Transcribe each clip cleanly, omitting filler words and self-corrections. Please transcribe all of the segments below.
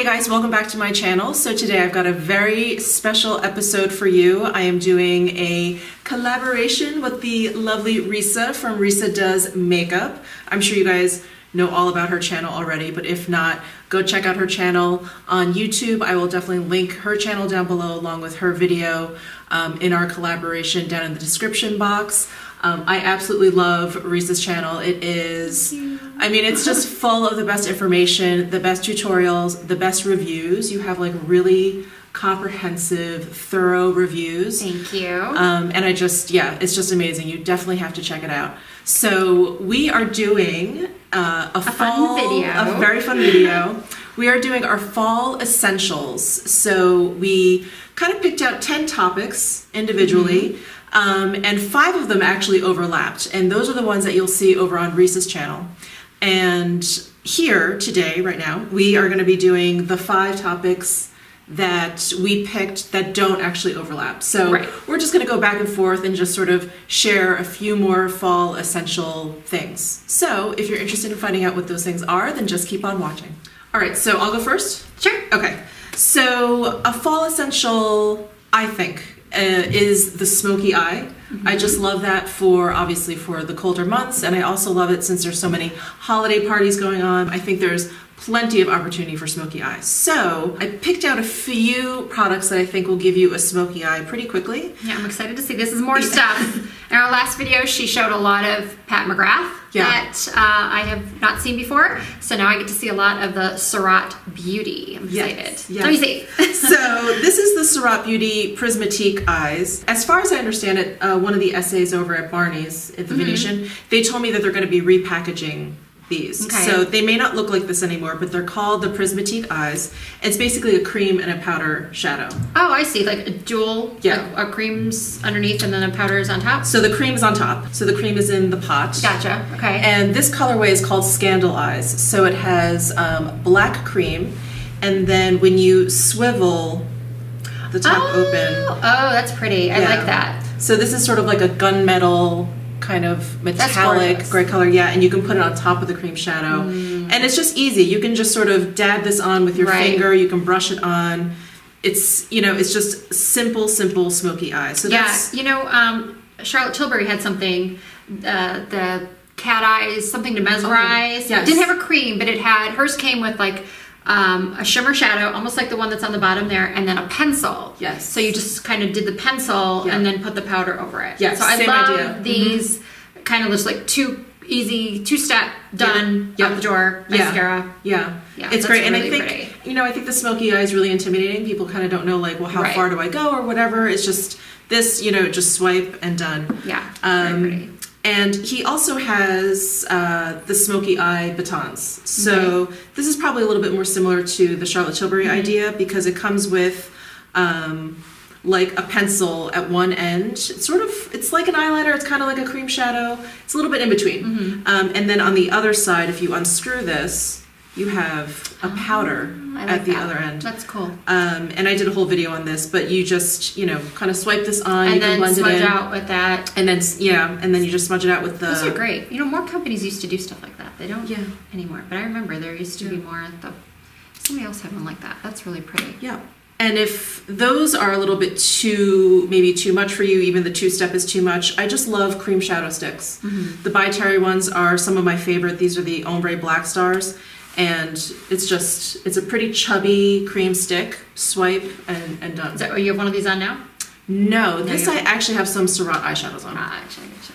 guys, welcome back to my channel. So today I've got a very special episode for you. I am doing a collaboration with the lovely Risa from Risadoesmakeup. I'm sure you guys know all about her channel already, but if not, go check out her channel on YouTube. I will definitely link her channel down below along with her video in our collaboration down in the description box. I absolutely love Risa's channel. It is, I mean, it's just full of the best information, the best tutorials, the best reviews. You have like really comprehensive, thorough reviews. Thank you. And I just, yeah, it's just amazing. You definitely have to check it out. So we are doing a very fun video. We are doing our fall essentials. So we kind of picked out 10 topics individually. And 5 of them actually overlapped, and those are the ones that you'll see over on Risa's channel. And here today, right now, we are going to be doing the 5 topics that we picked that don't actually overlap. So we're just going to go back and forth and just sort of share a few more fall essential things. So if you're interested in finding out what those things are, then just keep on watching. All right, so I'll go first? Sure. Okay, so a fall essential, I think, is the smoky eye. I just love that for, obviously, for the colder months, and I also love it since there's so many holiday parties going on. I think there's plenty of opportunity for smoky eyes. So I picked out a few products that I think will give you a smoky eye pretty quickly. Yeah, I'm excited to see. This is more stuff. In our last video, she showed a lot of Pat McGrath that I have not seen before. So now I get to see a lot of the Sarat Beauty. I'm excited. Yes. Let me see. So this is the Sarat Beauty Prismatique Eyes. As far as I understand it, one of the essays over at Barney's at the Venetian, they told me that they're going to be repackaging these. Okay. So they may not look like this anymore, but they're called the Prismatique Eyes. It's basically a cream and a powder shadow. Oh, I see. Like a dual, like a cream's underneath and then a powder is on top? So the cream is on top. So the cream is in the pot. Gotcha. Okay. And this colorway is called Scandal Eyes. So it has black cream, and then when you swivel the top open. Oh, that's pretty. I like that. So this is sort of like a gunmetal kind of metallic gray color, and you can put it on top of the cream shadow, and it's just easy. You can just sort of dab this on with your finger. You can brush it on. It's, you know, it's just simple smoky eyes. So that's, you know, Charlotte Tilbury had something, the cat eyes, something to mesmerize. It didn't have a cream, but it had, hers came with like a shimmer shadow, almost like the one that's on the bottom there, and then a pencil. Yes. So you just kind of did the pencil and then put the powder over it. Yes. So I love these kind of just like two-step done out the door mascara. Yeah, it's great. And really I think you know, I think the smoky eye is really intimidating. People kind of don't know, like, well, how far do I go or whatever. It's just this, you know, just swipe and done. Yeah. Very pretty. And he also has the smoky eye batons. So this is probably a little bit more similar to the Charlotte Tilbury idea, because it comes with like a pencil at one end. It's sort of, it's like an eyeliner. It's kind of like a cream shadow. It's a little bit in between. And then on the other side, if you unscrew this, you have a powder at the other end. That's cool. And I did a whole video on this, but you just, you know, kind of swipe this on, and you can blend it in. And then smudge out with that. And then, and then you just smudge it out with the... Those are great. You know, more companies used to do stuff like that. They don't anymore. But I remember there used to be more at the... Somebody else had one like that. That's really pretty. Yeah. And if those are a little bit too, maybe too much for you, even the two-step is too much, I just love cream shadow sticks. The By Terry ones are some of my favorite. These are the Ombre Black Stars. And it's just, it's a pretty chubby cream stick. Swipe and done. Is that, you have one of these on now? No, this I actually have some Surratt eyeshadows on.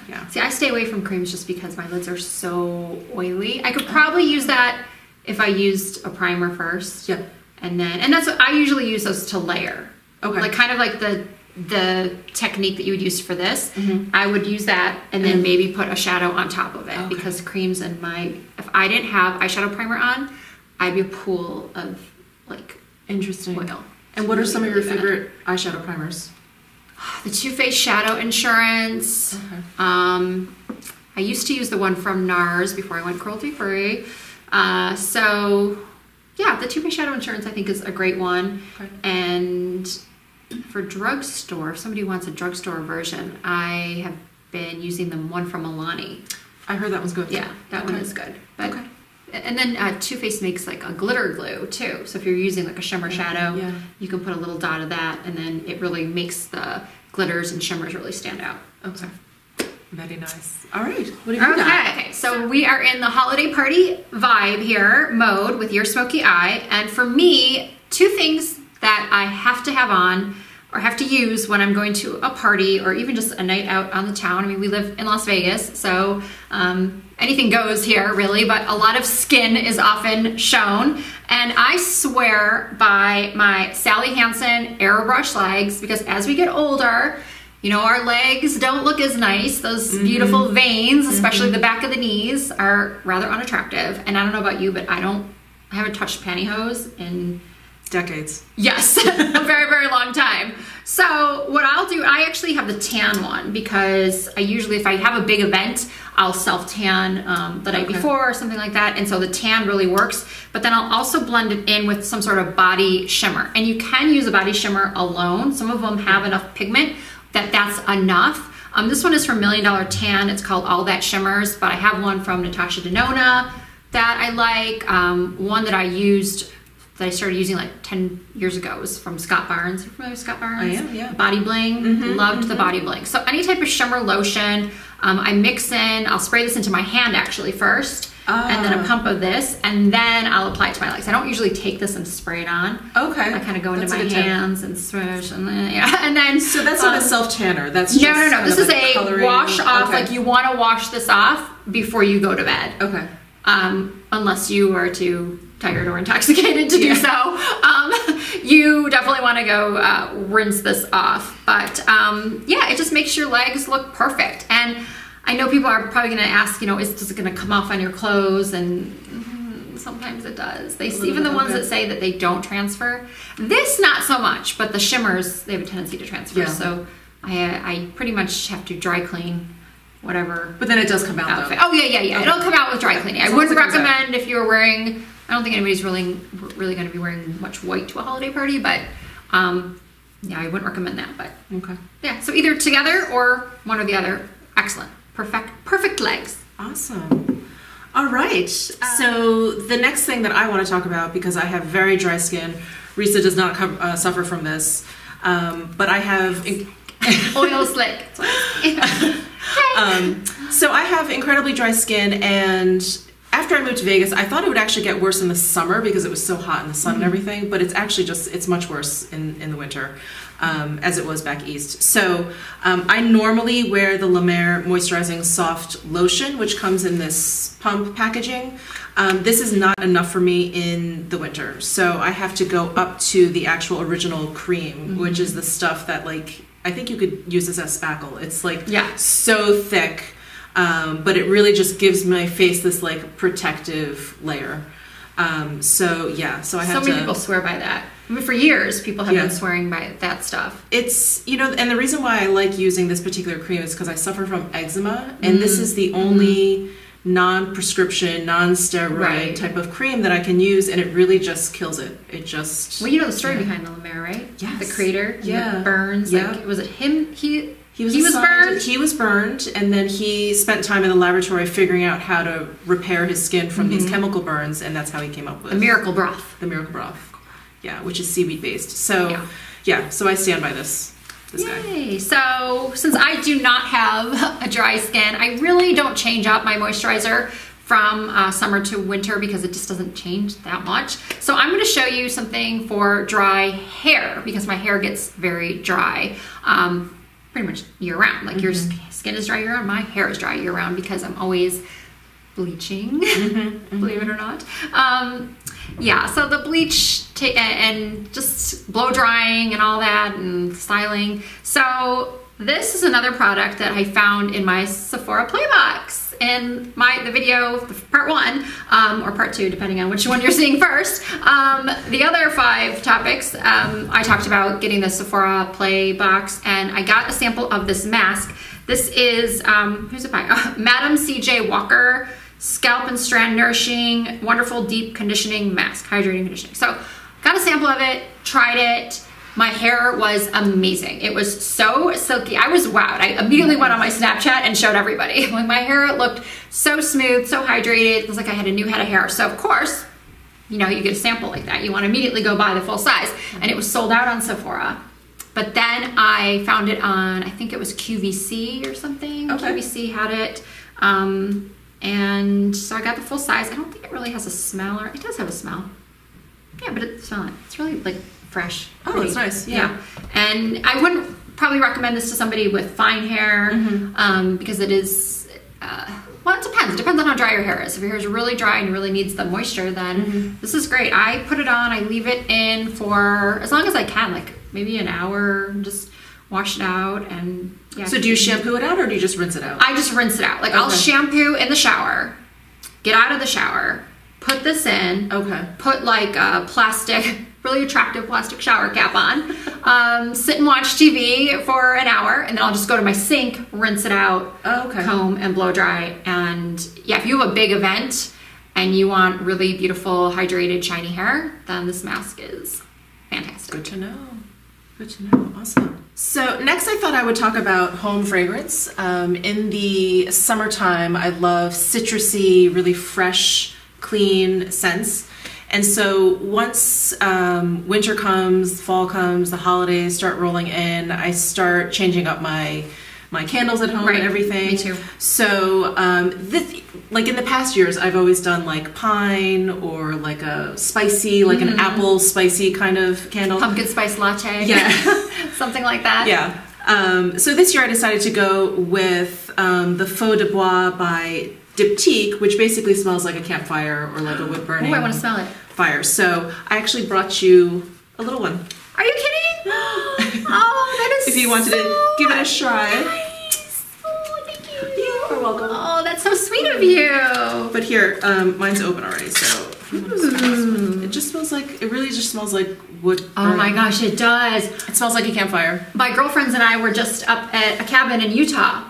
Yeah. See, I stay away from creams just because my lids are so oily. I could probably use that if I used a primer first. Yeah. And then, and that's what I usually use those to layer. Okay. Like kind of like the technique that you would use for this. I would use that and then maybe put a shadow on top of it, because creams in my, if I didn't have eyeshadow primer on, I'd be a pool of like oil. And what are some of your favorite eyeshadow primers? The Too Faced Shadow Insurance. I used to use the one from NARS before I went cruelty free. So yeah, the Too Faced Shadow Insurance I think is a great one. And for drugstore, if somebody wants a drugstore version, I have been using the one from Milani. I heard that one's good. Yeah, that one is good. But And then Too Faced makes like a glitter glue too. So if you're using like a shimmer shadow, you can put a little dot of that, and then it really makes the glitters and shimmers really stand out. Okay. Very nice. All right. What have you got? Okay, so we are in the holiday party vibe here mode with Your Smoky Eye. And for me, 2 things that I have to have on or have to use when I'm going to a party or even just a night out on the town. I mean, we live in Las Vegas, so anything goes here really, but a lot of skin is often shown. And I swear by my Sally Hansen Airbrush legs, because as we get older, you know, our legs don't look as nice. Those beautiful veins, especially the back of the knees, are rather unattractive. And I don't know about you, but I haven't touched pantyhose in decades. Yes, a very, very long time. So what I'll do, I actually have the tan one because I usually, if I have a big event, I'll self-tan the night before or something like that. And so the tan really works. But then I'll also blend it in with some sort of body shimmer. And you can use a body shimmer alone. Some of them have enough pigment that's enough. This one is from Million Dollar Tan. It's called All That Shimmers, but I have one from Natasha Denona that I like. One that I started using like 10 years ago was from Scott Barnes. Are you familiar with Scott Barnes? I am, yeah. Body Bling. Loved the Body Bling. So any type of shimmer lotion, I mix in, I'll spray this into my hand actually first. And then a pump of this, and then I'll apply it to my legs. I don't usually take this and spray it on. Okay. I kind of go into my hands and swish, and then and then. So that's not a self tanner. That's just no. This is a coloring. Wash off. Like you want to wash this off before you go to bed. Okay. Unless you are too tired or intoxicated to do so, you definitely want to go rinse this off. But yeah, it just makes your legs look perfect. And I know people are probably going to ask, you know, is it going to come off on your clothes? And sometimes it does. Even the ones that say that they don't transfer. This, not so much, but the shimmers, they have a tendency to transfer. Yeah. So I pretty much have to dry clean whatever. But then it does come out outfit. Though. Oh, yeah. Okay. It'll come out with dry cleaning. I wouldn't recommend if you were wearing, I don't think anybody's really going to be wearing much white to a holiday party, but yeah, I wouldn't recommend that. But okay. Yeah, so either together or one or the other. Excellent. Perfect legs. Awesome. All right. So the next thing that I want to talk about, because I have very dry skin, Risa does not suffer from this, but I have oil slick. So I have incredibly dry skin, and after I moved to Vegas, I thought it would actually get worse in the summer because it was so hot in the sun and everything, but it's actually it's much worse in the winter. As it was back east. So I normally wear the La Mer Moisturizing Soft Lotion, which comes in this pump packaging. This is not enough for me in the winter. So I have to go up to the actual original cream, which is the stuff that, like, I think you could use this as spackle. It's like so thick, but it really just gives my face this like protective layer. So yeah, so I have so many people swear by that. I mean, for years, people have been swearing by that stuff. It's, you know, and the reason why I like using this particular cream is because I suffer from eczema, and this is the only non-prescription, non-steroid type of cream that I can use, and it really just kills it. It just... Well, you know the story behind the La Mer, right? Yes. The crater, the burns. Like, was it him? He was burned? He was burned, and then he spent time in the laboratory figuring out how to repair his skin from these chemical burns, and that's how he came up with... The miracle broth. The miracle broth. Yeah, which is seaweed based. So, yeah, so I stand by this Yay. guy. So, since I do not have a dry skin, I really don't change up my moisturizer from summer to winter because it just doesn't change that much. So I'm going to show you something for dry hair because my hair gets very dry pretty much year round. Like your skin is dry year round, my hair is dry year round because I'm always bleaching, believe it or not. Yeah, so the bleach and just blow drying and all that and styling. So this is another product that I found in my Sephora Playbox in the video, part 1, or part 2, depending on which one you're seeing first. The other 5 topics, I talked about getting the Sephora Playbox, and I got a sample of this mask. This is, who's it by? Madam C.J. Walker Scalp and Strand Nourishing Wonderful Deep Conditioning Mask, Hydrating Conditioning. So got a sample of it, tried it. My hair was amazing. It was so silky. I was wowed. I immediately went on my Snapchat and showed everybody. Like, my hair looked so smooth, so hydrated. It was like I had a new head of hair. So of course, you know, you get a sample like that, you want to immediately go buy the full size. And it was sold out on Sephora. But then I found it on, I think it was QVC or something. Okay. QVC had it. And so I got the full size. I don't think it really has a smell, or it does have a smell. Yeah, but it's not. It's really like fresh. Oh, it's nice. Yeah. And I wouldn't probably recommend this to somebody with fine hair, because it is, well, it depends. It depends on how dry your hair is. If your hair is really dry and really needs the moisture, then this is great. I put it on, I leave it in for as long as I can, like maybe an hour, just wash it out. And yeah. So do you shampoo it out, or do you just rinse it out? I just rinse it out. Like, I'll shampoo in the shower, get out of the shower, put this in, put like a plastic, really attractive plastic shower cap on, sit and watch TV for an hour, and then I'll just go to my sink, rinse it out, comb and blow dry. And yeah, if you have a big event and you want really beautiful, hydrated, shiny hair, then this mask is fantastic. Good to know. Good to know. Awesome. So next I thought I would talk about home fragrance. In the summertime, I love citrusy, really fresh, clean scents. And so once winter comes, fall comes, the holidays start rolling in, I start changing up my candles at home and everything. Me too. So like in the past years, I've always done like pine or like a spicy, like an apple spicy kind of candle. Pumpkin spice latte. Yeah. Something like that. Yeah. So this year I decided to go with the Faux de Bois by Diptyque, which basically smells like a campfire or like a wood burning. Oh, I want to smell it. Fire. So I actually brought you a little one. Are you kidding? Oh, that is if you wanted to give it a try. Nice. Oh, thank you. You're welcome. Oh, that's so sweet of you. But here, mine's open already, so it just smells like, it really just smells like wood burning. Oh my gosh, it does. It smells like a campfire. My girlfriends and I were just up at a cabin in Utah,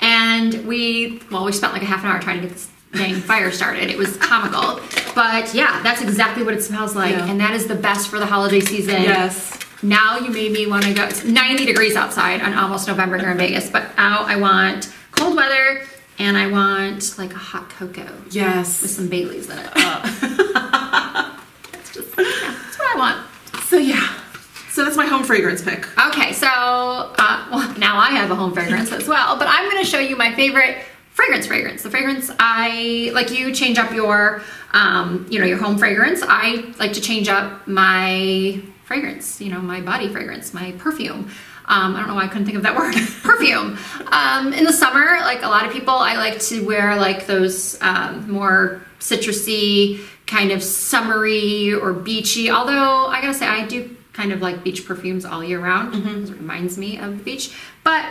and we spent like a half an hour trying to get this dang fire started. It was comical. But yeah, that's exactly what it smells like. Yeah. And that is the best for the holiday season. Yes. Now you made me want to go. It's 90 degrees outside on almost November here in Vegas. But now I want cold weather, and I want like a hot cocoa. Yes. With some Baileys in it. That's what I want. So yeah. So that's my home fragrance pick. Okay, so well, now I have a home fragrance as well. But I'm going to show you my favorite fragrance. The fragrance I like. You change up your, your home fragrance. I like to change up my fragrance, my body fragrance, my perfume. I don't know why I couldn't think of that word. Perfume. In the summer, like a lot of people, I like to wear like those more citrusy, kind of summery or beachy. Although I gotta say, I do kind of like beach perfumes all year round. It reminds me of the beach. But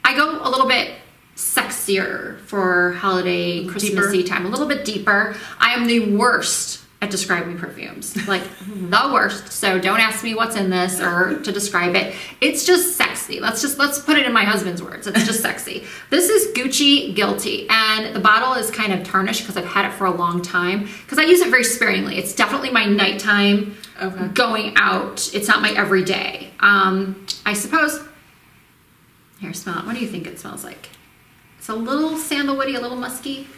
I go a little bit sexier for holiday, Christmassy time, a little bit deeper. I am the worst at describing perfumes, like the worst. So don't ask me what's in this or to describe it. It's just sexy. Let's put it in my husband's words. It's just sexy. This is Gucci Guilty, and the bottle is kind of tarnished because I've had it for a long time because I use it very sparingly. It's definitely my nighttime going out. It's not my everyday. I suppose, here, smell it. What do you think it smells like? It's a little sandalwoody, a little musky.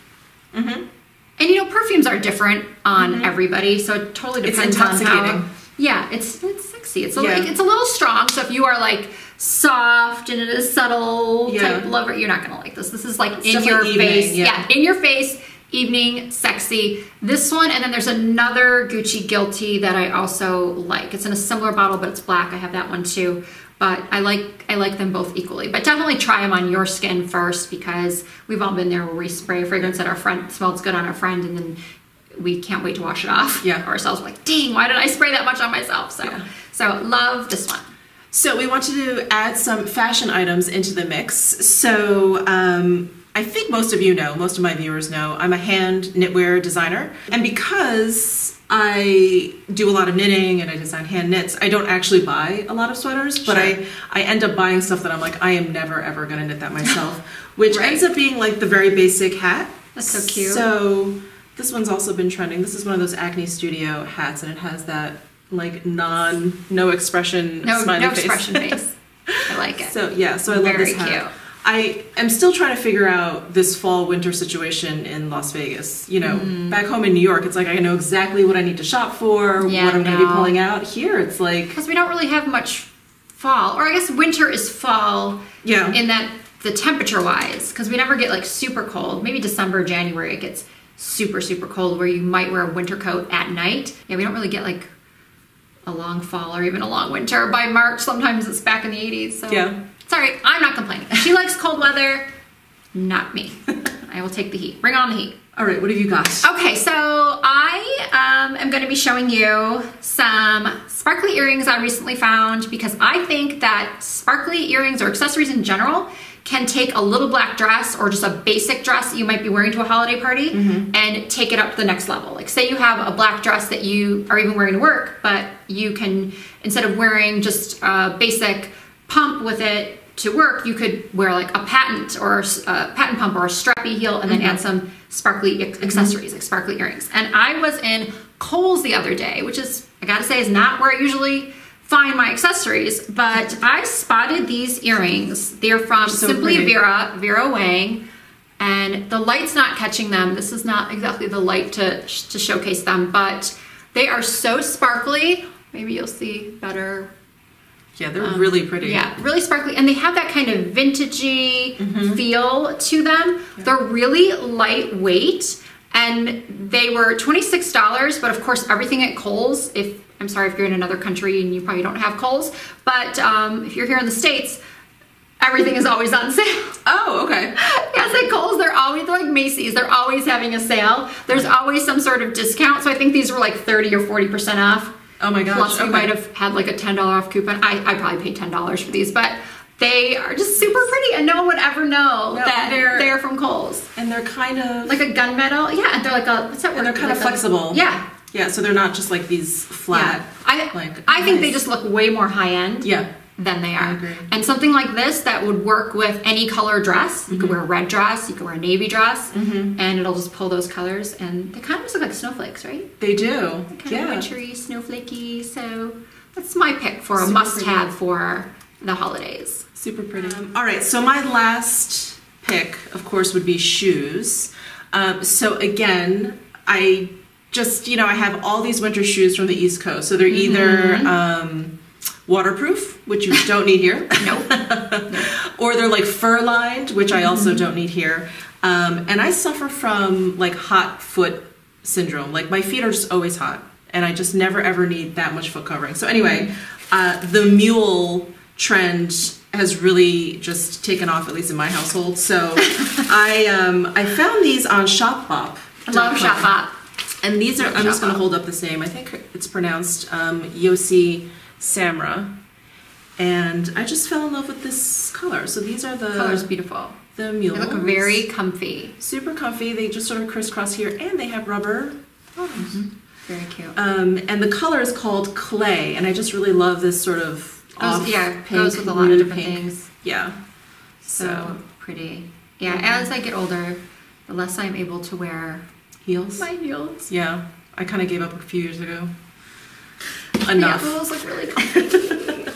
And perfumes are different on everybody, so it totally depends on how. Yeah, it's sexy. It's a little strong. So if you are like soft and it is subtle type lover, you're not gonna like this. This is like in your face. Yeah, in your face, evening, sexy. This one, and then there's another Gucci Guilty that I also like. It's in a similar bottle, but it's black. I have that one too. But I like them both equally. But definitely try them on your skin first, because we've all been there where we spray a fragrance that our friend smells good on our friend, and then we can't wait to wash it off. Yeah. Ourselves, we're like, dang, why did I spray that much on myself? So love this one. So we wanted to add some fashion items into the mix. So I think most of my viewers know, I'm a hand knitwear designer. And because I do a lot of knitting and I design hand knits, I don't actually buy a lot of sweaters, but I end up buying stuff that I'm like, I am never ever gonna knit that myself, which ends up being like the very basic hat. That's so cute. So this one's also been trending. This is one of those Acne Studio hats, and it has that like no expression smiley no face. expression face. I like it. So yeah, so I love this hat. Very cute. I am still trying to figure out this fall-winter situation in Las Vegas. You know, back home in New York, it's like I know exactly what I need to shop for, what I'm going to be pulling out. Here, it's like... Because we don't really have much fall. Or I guess winter is fall in that the temperature-wise. Because we never get like super cold. Maybe December, January, it gets super, super cold where you might wear a winter coat at night. Yeah, we don't really get like a long fall or even a long winter. By March, sometimes it's back in the 80s. So. Yeah. Sorry, I'm not complaining. She likes cold weather, not me. I will take the heat. Bring on the heat. All right, what have you got? Okay, so I am going to be showing you some sparkly earrings I recently found because I think that sparkly earrings or accessories in general can take a little black dress or just a basic dress that you might be wearing to a holiday party and take it up to the next level. Like say you have a black dress that you are even wearing to work, but you can, instead of wearing just a basic pump with it to work, you could wear like a patent or a patent pump or a strappy heel and then add some sparkly accessories, like sparkly earrings. And I was in Kohl's the other day, which is, I gotta say, is not where I usually find my accessories, but I spotted these earrings. They're from Simply Vera Wang, and the light's not catching them. This is not exactly the light to showcase them, but they are so sparkly. Maybe you'll see better. Yeah, they're really pretty. Yeah, really sparkly. And they have that kind of vintagey feel to them. Yeah. They're really lightweight. And they were $26, but of course everything at Kohl's, I'm sorry if you're in another country and you probably don't have Kohl's, but if you're here in the States, everything is always on sale. Oh, okay. Yes, at Kohl's, they're like Macy's. They're always having a sale. There's always some sort of discount. So I think these were like 30 or 40% off. Oh my gosh. Plus, we might have had like a $10 off coupon. I probably paid $10 for these, but they are just super pretty, and no one would ever know that they're from Kohl's. And they're kind of like a gunmetal. Yeah, and they're like a what's that word? And they're kind of flexible. Yeah. Yeah, so they're not just like these flat. Yeah. I think they just look way more high end. Yeah. Than they are. I agree. And something like this that would work with any color dress. You could wear a red dress, you could wear a navy dress, and it'll just pull those colors. And they kind of just look like snowflakes, right? They do. They're kind of wintry, snowflakey. So that's my pick for a must-have for the holidays. Super pretty. All right, so my last pick, of course, would be shoes. So again, I just, I have all these winter shoes from the East Coast. So they're either waterproof, which you don't need here. Nope. Or they're like fur lined, which I also don't need here. And I suffer from like hot foot syndrome. Like my feet are just always hot, and I just never ever need that much foot covering. So anyway, the mule trend has really just taken off, at least in my household. So I found these on Shopbop. I love Shopbop. And these are, I'm just going to hold up the same. I think it's pronounced Yossi Samra, and I just fell in love with this color. So these are the color's beautiful. The mules. They look very comfy, super comfy. They just sort of crisscross here, and they have rubber bottoms. Very cute. And the color is called Clay, and I just really love this sort of pink, goes with a lot of different things. Yeah, so pretty. Yeah, as I get older, the less I'm able to wear heels. My heels. Yeah, I kind of gave up a few years ago. Enough. Yeah, those look really comfy.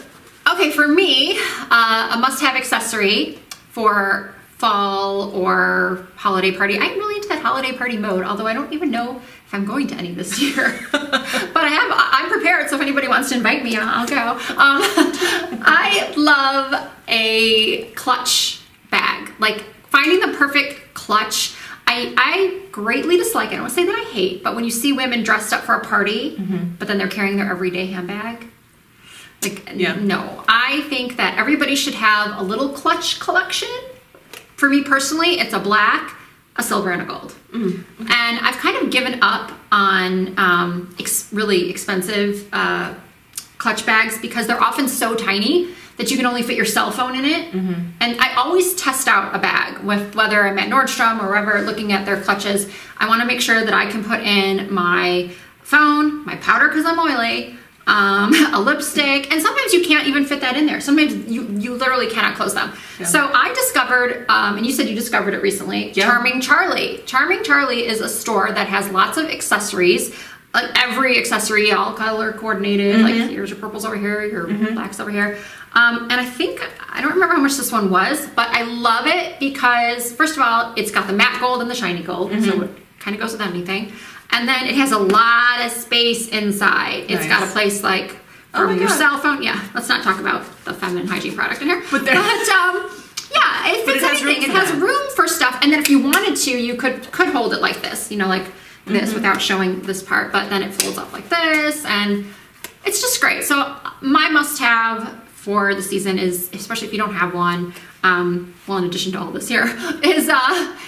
Okay, for me, a must-have accessory for fall or holiday party. I'm really into that holiday party mode, although I don't even know if I'm going to any this year. But I'm prepared, so if anybody wants to invite me, I'll go. I love a clutch bag. Like, finding the perfect clutch. I greatly dislike it. I don't want to say that I hate, but when you see women dressed up for a party, but then they're carrying their everyday handbag, like, no. I think that everybody should have a little clutch collection. For me personally, it's a black, a silver, and a gold. And I've kind of given up on really expensive clutch bags because they're often so tiny that you can only fit your cell phone in it. And I always test out a bag, with whether I'm at Nordstrom or wherever looking at their clutches. I want to make sure that I can put in my phone, my powder because I'm oily, a lipstick, and sometimes you can't even fit that in there. Sometimes you literally cannot close them. So I discovered, and you said you discovered it recently, Charming Charlie. Charming Charlie is a store that has lots of accessories. like every accessory all color coordinated. Like here's your purples over here, your blacks over here. And I think, I don't remember how much this one was, but I love it because first of all, it's got the matte gold and the shiny gold. So it kind of goes with anything. And then it has a lot of space inside. It's got a place like for your cell phone. Yeah, let's not talk about the feminine hygiene product in here. But yeah, it fits anything. It has room for stuff. And then if you wanted to, you could hold it like this, you know, like this without showing this part. But then it folds up like this, and it's just great. So my must-have for the season is, especially if you don't have one, well, in addition to all this here, is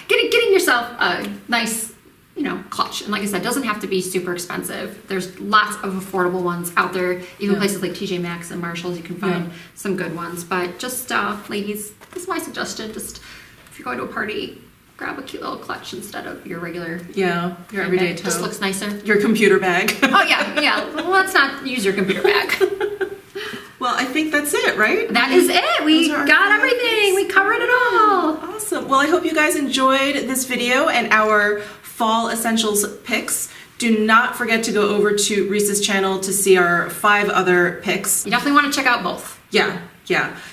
getting yourself a nice, you know, clutch. And like I said, it doesn't have to be super expensive. There's lots of affordable ones out there. Even places like TJ Maxx and Marshalls, you can find some good ones. But just, ladies, this is my suggestion. Just, if you're going to a party, grab a cute little clutch instead of your regular your everyday tote. Just looks nicer. Your computer bag. Oh, yeah. Well, let's not use your computer bag. Well, I think that's it, right? That is it. We got everything. We covered it all. Awesome. Well, I hope you guys enjoyed this video and our fall essentials picks. Do not forget to go over to Risa's channel to see our 5 other picks. You definitely want to check out both. Yeah.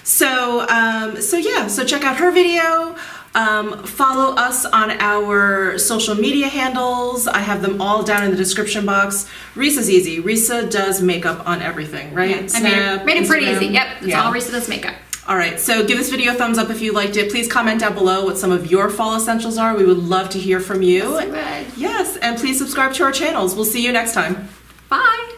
So check out her video. Follow us on our social media handles. I have them all down in the description box. Risa's easy. Risa does makeup on everything, right? Yeah. Snap, I made it pretty easy. Yep, it's all Risa does makeup. All right, so give this video a thumbs up if you liked it. Please comment down below what some of your fall essentials are. We would love to hear from you. Yes, yes, and please subscribe to our channels. We'll see you next time. Bye.